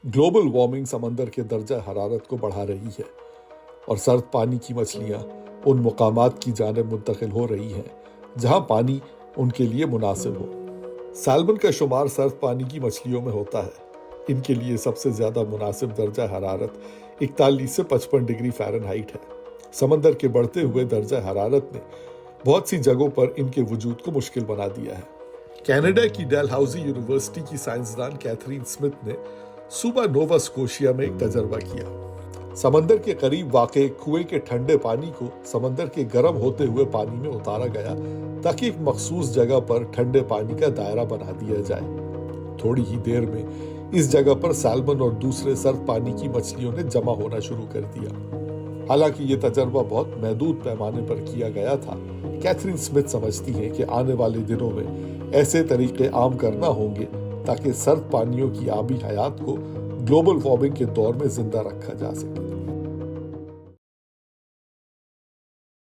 Global warming समंदर के दर्जा हरारत को बढ़ा रही है और सर्द पानी की मछलियां उन मुकामात की जानिब मुंतकिल हो रही हैं जहां पानी उनके लिए मुनासिब हो। सैल्मन का शुमार सर्द पानी की मछलियों में होता है। इनके लिए सबसे ज्यादा मुनासिब दर्जा हरारत 41 से 55 डिग्री फ़ारेनहाइट है। समंदर के बढ़ते हुए दर्जा हरारत ने बहुत सी जगहों पर इनके वजूद को मुश्किल बना दिया है। कनाडा की डेलहाउजी यूनिवर्सिटी की साइंसदान कैथरीन स्मिथ ने सूबा नोवा स्कोशिया में एक तजर्बा किया। समंदर के करीब वाक़े कुएं के ठंडे पानी को समंदर के गर्म होते हुए पानी में उतारा गया ताकि एक मखसूस जगह पर ठंडे पानी का दायरा बना दिया जाए। थोड़ी ही देर में इस जगह पर सैल्मन और दूसरे सर्द पानी की मछलियों ने जमा होना शुरू कर दिया। हालांकि ये तजर्बा बहुत महदूद पैमाने पर किया गया था, कैथरीन स्मिथ समझती हैं कि आने वाले दिनों में ऐसे तरीके आम करना होंगे ताकि सर्द पानियों की आबी हयात को ग्लोबल वार्मिंग के दौर में जिंदा रखा जा सके।